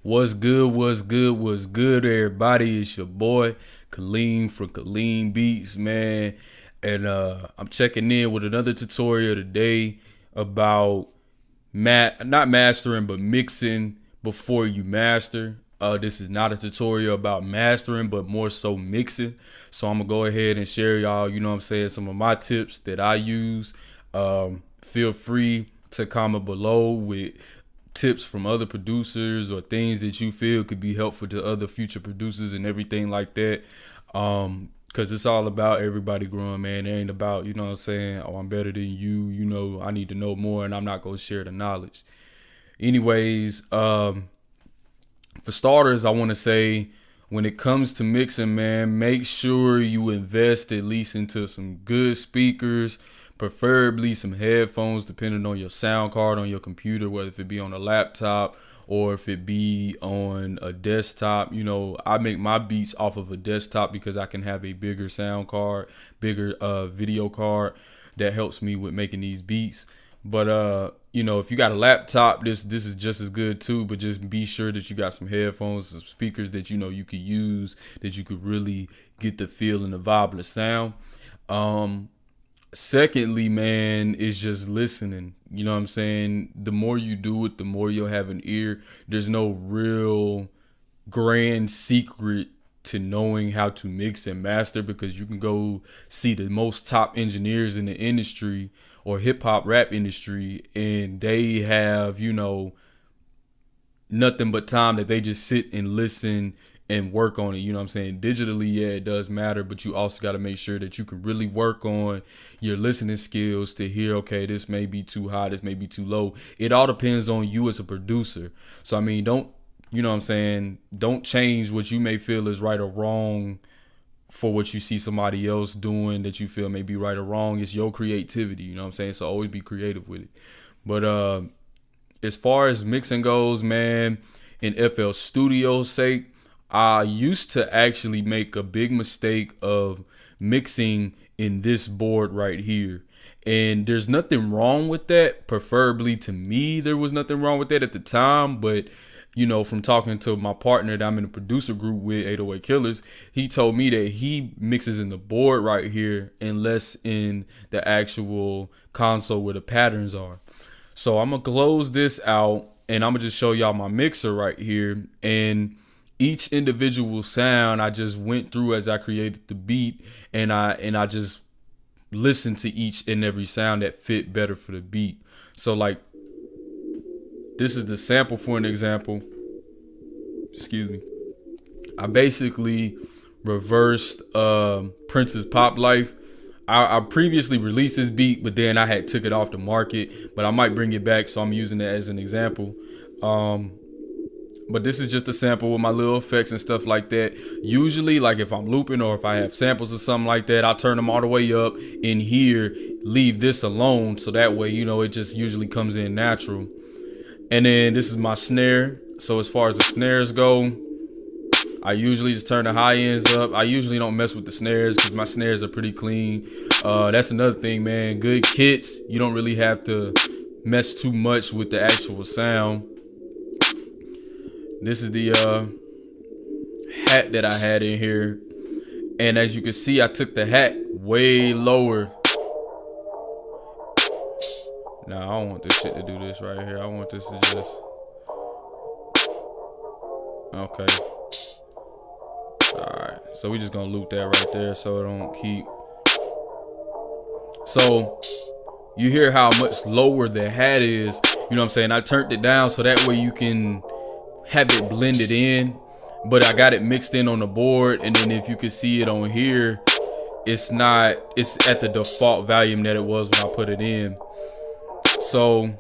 What's good? What's good? What's good, everybody? It's your boy Kaleem from Kaleem Beats, man. And I'm checking in with another tutorial today about not mastering, but mixing before you master. This is not a tutorial about mastering, but more so mixing. So I'm gonna go ahead and share y'all, some of my tips that I use. Feel free to comment below with tips from other producers or things that you feel could be helpful to other future producers and everything like that. Because it's all about everybody growing, man. It ain't about, oh, I'm better than you, I need to know more and I'm not going to share the knowledge. Anyways, for starters, I want to say when it comes to mixing, man, make sure you invest at least into some good speakers, preferably some headphones, depending on your sound card on your computer, whether if it be on a laptop or if it be on a desktop. I make my beats off of a desktop because I can have a bigger sound card, bigger video card that helps me with making these beats. But if you got a laptop, this is just as good too, but just be sure that you got some headphones, some speakers that you could use, that you could really get the feel and the vibe of the sound. Secondly, man, is just listening. You know what I'm saying? The more you do it, the more you'll have an ear. There's no real grand secret to knowing how to mix and master, because you can go see the most top engineers in the industry or hip hop rap industry, and they have, nothing but time that they just sit and listen and work on it. You know what I'm saying? Digitally, yeah, it does matter, but you also got to make sure that you can really work on your listening skills to hear, okay, this may be too high, this may be too low. It all depends on you as a producer. So, I mean, don't change what you may feel is right or wrong for what you see somebody else doing that you feel may be right or wrong. It's your creativity, you know what I'm saying? So always be creative with it. But as far as mixing goes, man, in FL Studio's sake, I used to actually make a big mistake of mixing in this board right here. And there's nothing wrong with that. Preferably to me, there was nothing wrong with that at the time. But, from talking to my partner that I'm in a producer group with, 808 Killers, he told me that he mixes in the board right here and less in the actual console where the patterns are. So I'm going to close this out and I'm going to just show y'all my mixer right here. And each individual sound I just went through as I created the beat, and I just listened to each and every sound that fit better for the beat. So like, this is the sample for an example. Excuse me. I basically reversed Prince's Pop Life. I previously released this beat, but then I had took it off the market, but I might bring it back, so I'm using it as an example. But this is just a sample with my little effects and stuff like that. Usually, like if I'm looping or if I have samples or something like that, I'll turn them all the way up in here, leave this alone. So that way, it just usually comes in natural. And then this is my snare. So as far as the snares go, I usually just turn the high ends up. I usually don't mess with the snares because my snares are pretty clean. That's another thing, man. Good kits, you don't really have to mess too much with the actual sound. This is the hat that I had in here. And as you can see, I took the hat way lower. Nah, I don't want this shit to do this right here. I want this to just... Okay. Alright, so we just gonna loop that right there so it don't keep... So, you hear how much lower the hat is. You know what I'm saying? I turned it down so that way you can have it blended in, but I got it mixed in on the board. And then if you can see it on here, it's at the default volume that it was when I put it in. So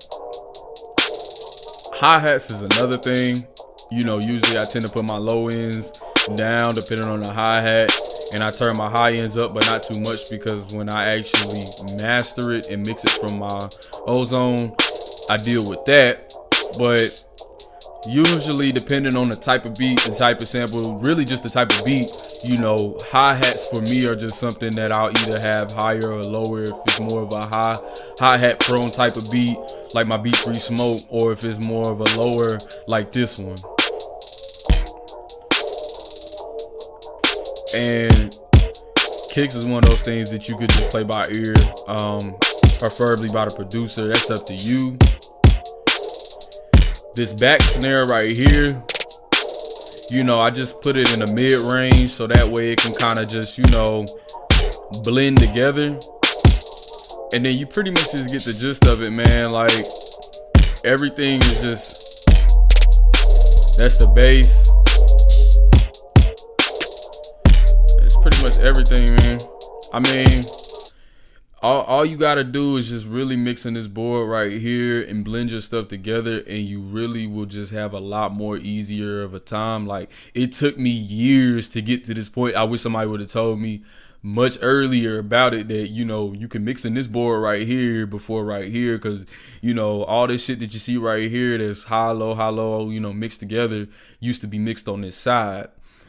hi-hats is another thing. Usually I tend to put my low ends down depending on the hi-hat, and I turn my high ends up, but not too much, because when I actually master it and mix it from my ozone, I deal with that. But usually, depending on the type of beat, the type of sample, really just the type of beat, hi-hats for me are just something that I'll either have higher or lower if it's more of a hi-hat prone type of beat, like my Beat Free Smoke, or if it's more of a lower, like this one. And kicks is one of those things that you could just play by ear, preferably by the producer. That's up to you. This back snare right here, I just put it in the mid range so that way it can kind of just, blend together. And then you pretty much just get the gist of it, man. Like, everything is just, that's the bass. It's pretty much everything, man. I mean, all you gotta do is just really mix in this board right here and blend your stuff together, and you really will just have a lot more easier of a time. Like, it took me years to get to this point. I wish somebody would have told me much earlier about it, that you can mix in this board right here before right here, because all this shit that you see right here that's high low mixed together used to be mixed on this side.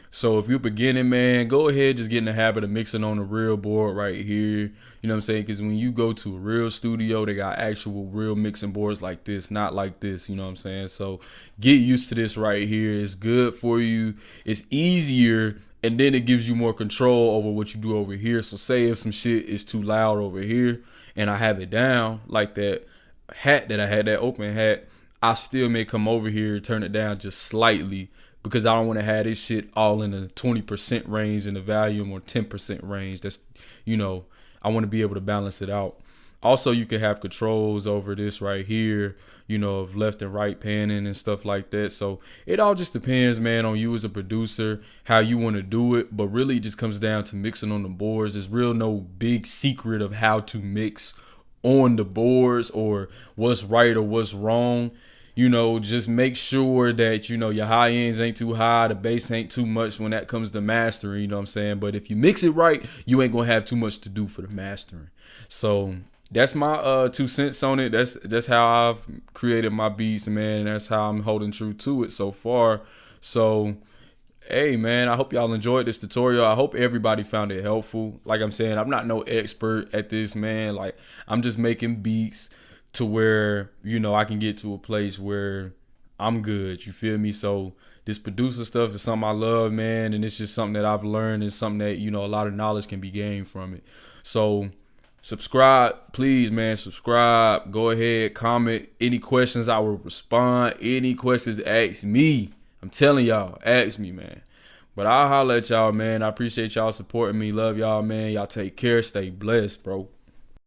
So if you're beginning, man, go ahead, just get in the habit of mixing on the real board right here. You know what I'm saying? Because when you go to a real studio, they got actual real mixing boards like this, not like this. You know what I'm saying? So get used to this right here. It's good for you. It's easier. And then it gives you more control over what you do over here. So say if some shit is too loud over here and I have it down, like that hat that I had, that open hat, I still may come over here, turn it down just slightly, because I don't want to have this shit all in the 20% range in the volume or 10% range. That's, I want to be able to balance it out. Also, you can have controls over this right here, of left and right panning and stuff like that. So it all just depends, man, on you as a producer, how you want to do it. But really, it just comes down to mixing on the boards. There's no big secret of how to mix on the boards or what's right or what's wrong. Just make sure that, your high ends ain't too high, the bass ain't too much when that comes to mastering, you know what I'm saying? But if you mix it right, you ain't gonna have too much to do for the mastering. So that's my 2 cents on it. That's how I've created my beats, man, and that's how I'm holding true to it so far. So hey, man, I hope y'all enjoyed this tutorial. I hope everybody found it helpful. Like I'm saying, I'm not no expert at this, man. Like, I'm just making beats to where, I can get to a place where I'm good. You feel me? So this producer stuff is something I love, man. And it's just something that I've learned, and something that, a lot of knowledge can be gained from it. So subscribe, please, man. Subscribe. Go ahead, comment. Any questions, I will respond. Any questions, ask me. I'm telling y'all, ask me, man. But I'll holler at y'all, man. I appreciate y'all supporting me. Love y'all, man. Y'all take care. Stay blessed, bro.